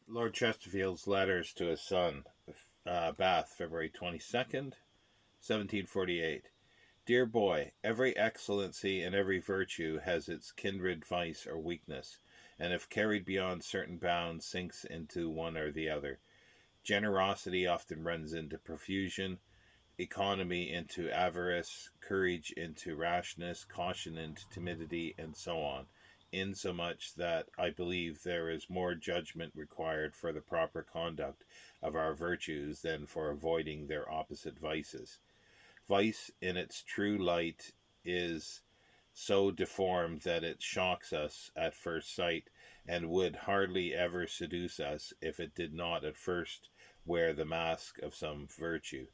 Lord Chesterfield's letters to his son, Bath, February 22nd, 1748. Dear boy, every excellency and every virtue has its kindred vice or weakness, and if carried beyond certain bounds sinks into one or the other. Generosity often runs into profusion, economy into avarice, courage into rashness, caution into timidity, and so on, insomuch that I believe there is more judgment required for the proper conduct of our virtues than for avoiding their opposite vices. Vice, in its true light, is so deformed that it shocks us at first sight, and would hardly ever seduce us if it did not at first wear the mask of some virtue.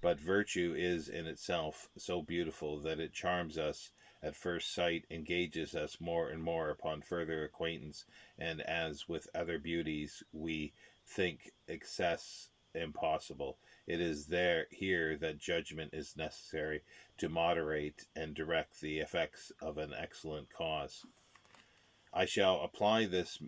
But virtue is in itself so beautiful that it charms us at first sight, engages us more and more upon further acquaintance, and as with other beauties we think excess impossible, it is here that judgment is necessary to moderate and direct the effects of an excellent cause. I shall apply this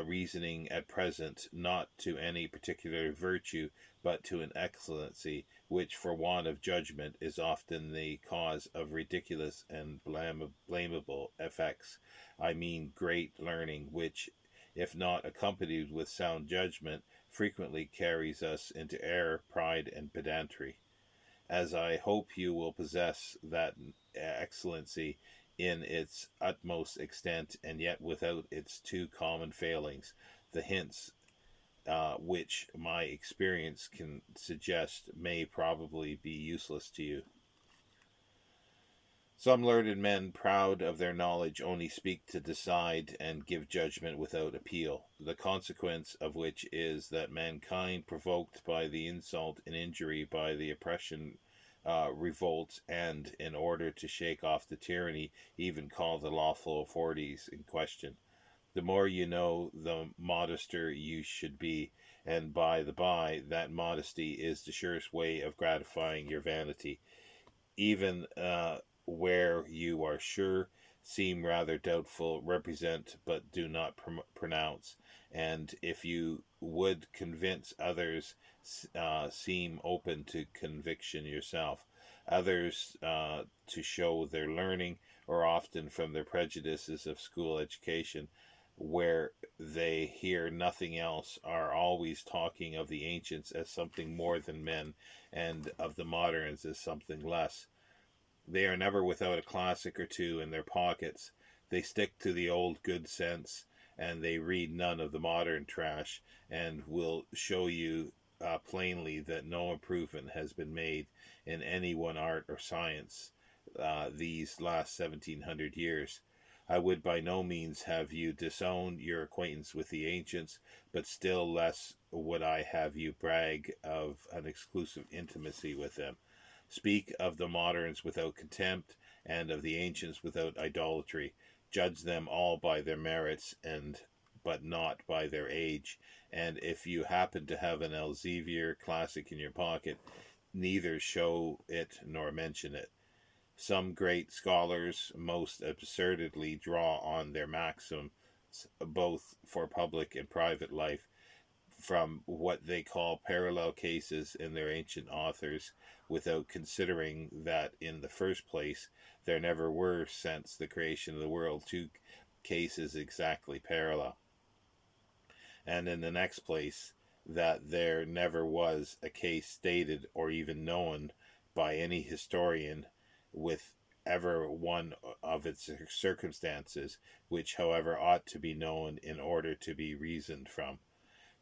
reasoning at present not to any particular virtue, but to an excellency which, for want of judgment, is often the cause of ridiculous and blamable effects. I mean great learning, which, if not accompanied with sound judgment, frequently carries us into error, pride, and pedantry. As I hope you will possess that excellency in its utmost extent, and yet without its two common failings, the hints which my experience can suggest may probably be useless to you. Some learned men, proud of their knowledge, only speak to decide and give judgment without appeal, the consequence of which is that mankind, provoked by the insult and injury, by the oppression, revolts, and, in order to shake off the tyranny, even call the lawful authorities in question. The more you know, the modester you should be, and by the by, that modesty is the surest way of gratifying your vanity. Even where you are sure, seem rather doubtful, represent but do not pronounce, and if you would convince others, seem open to conviction yourself. Others, to show their learning, or often from their prejudices of school education, where they hear nothing else, are always talking of the ancients as something more than men, and of the moderns as something less. They are never without a classic or two in their pockets. They stick to the old good sense, and they read none of the modern trash, and will show you plainly that no improvement has been made in any one art or science these last 1700 years. I would by no means have you disown your acquaintance with the ancients, but still less would I have you brag of an exclusive intimacy with them. Speak of the moderns without contempt, and of the ancients without idolatry. Judge them all by their merits, and but not by their age. And if you happen to have an Elsevier classic in your pocket, neither show it nor mention it. Some great scholars most absurdly draw on their maxims, both for public and private life, from what they call parallel cases in their ancient authors, without considering that, in the first place, there never were, since the creation of the world, two cases exactly parallel, and in the next place, that there never was a case stated or even known by any historian with ever one of its circumstances, which, however, ought to be known in order to be reasoned from.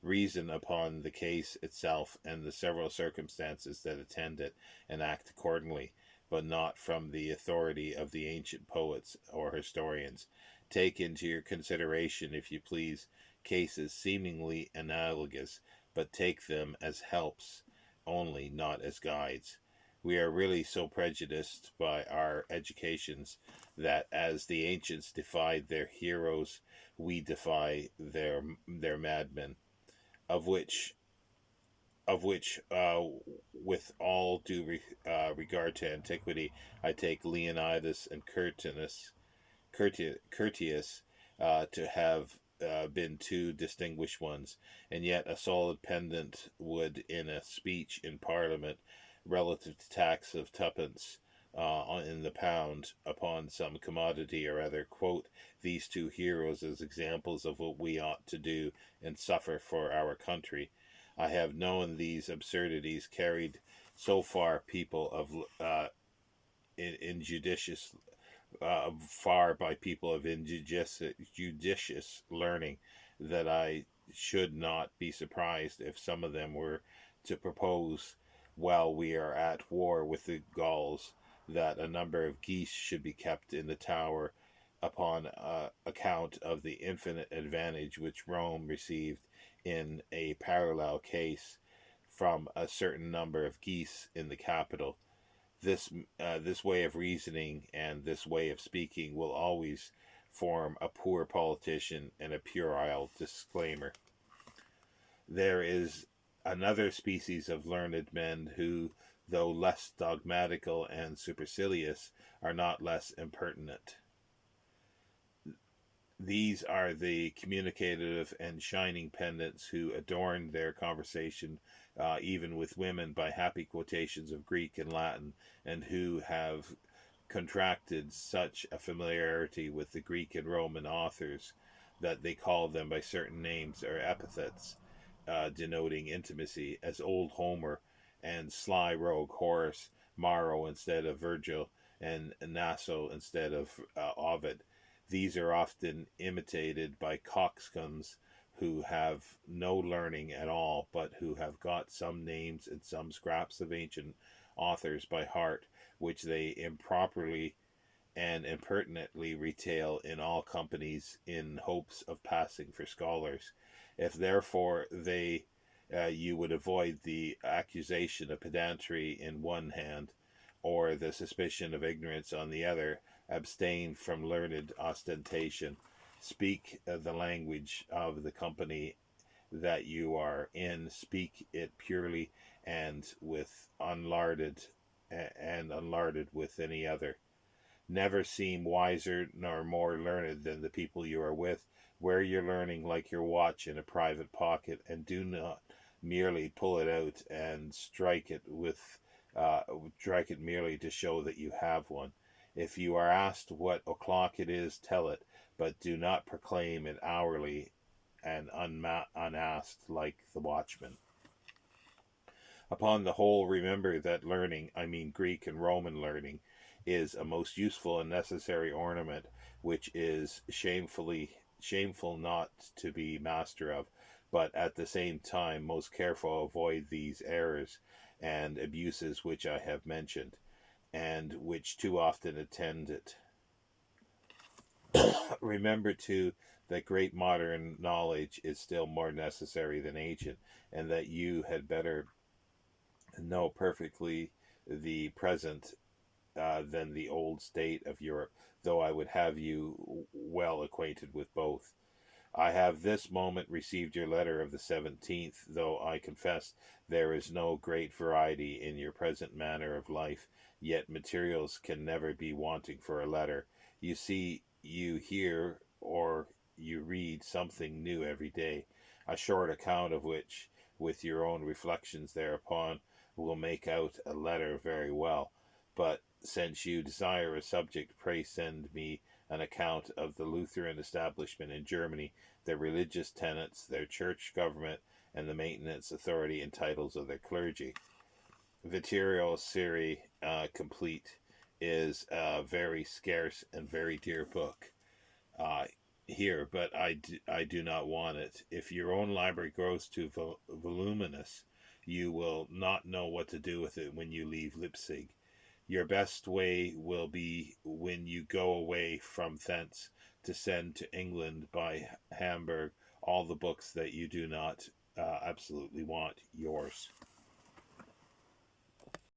Reason upon the case itself and the several circumstances that attend it, and act accordingly, but not from the authority of the ancient poets or historians. Take into your consideration, if you please, cases seemingly analogous, but take them as helps only, not as guides. We are really so prejudiced by our educations that, as the ancients defied their heroes, we defy their madmen, of which with all due regard to antiquity, I take Leonidas and Curtius to have been two distinguished ones, and yet a solid pendant would, in a speech in Parliament relative to tax of twopence in the pound upon some commodity or other, quote these two heroes as examples of what we ought to do and suffer for our country. I have known these absurdities carried so far people of injudicious far by people of judicious learning, that I should not be surprised if some of them were to propose, while we are at war with the Gauls, that a number of geese should be kept in the tower upon account of the infinite advantage which Rome received in a parallel case from a certain number of geese in the capital. This way of reasoning and this way of speaking will always form a poor politician and a puerile disclaimer. There is another species of learned men who, though less dogmatical and supercilious, are not less impertinent. These are the communicative and shining pedants who adorn their conversation even with women by happy quotations of Greek and Latin, and who have contracted such a familiarity with the Greek and Roman authors that they call them by certain names or epithets denoting intimacy, as old Homer and sly rogue Horace, Maro instead of Virgil, and Naso instead of Ovid. These are often imitated by coxcombs who have no learning at all, but who have got some names and some scraps of ancient authors by heart, which they improperly and impertinently retail in all companies in hopes of passing for scholars. If therefore you would avoid the accusation of pedantry in one hand, or the suspicion of ignorance on the other, abstain from learned ostentation, speak the language of the company that you are in, speak it purely and unlarded with any other. Never seem wiser nor more learned than the people you are with. Wear your learning like your watch in a private pocket, and do not merely pull it out and strike it merely to show that you have one. If you are asked what o'clock it is, tell it, but do not proclaim it hourly and unasked like the watchman. Upon the whole, remember that learning, I mean Greek and Roman learning, is a most useful and necessary ornament, which is shameful not to be master of, but at the same time most careful avoid these errors and abuses which I have mentioned, and which too often attend it. Remember, too, that great modern knowledge is still more necessary than ancient, and that you had better know perfectly the present than the old state of Europe, though I would have you well acquainted with both. I have this moment received your letter of the 17th, though I confess there is no great variety in your present manner of life, yet materials can never be wanting for a letter. You see, you hear or you read something new every day, a short account of which, with your own reflections thereupon, will make out a letter very well. But since you desire a subject, pray send me an account of the Lutheran establishment in Germany, their religious tenets, their church government, and the maintenance, authority, and titles of their clergy. Vittorio Siri Complete is a very scarce and very dear book here, but I do not want it. If your own library grows too voluminous, you will not know what to do with it when you leave Leipzig. Your best way will be, when you go away from thence, to send to England by Hamburg all the books that you do not absolutely want. Yours.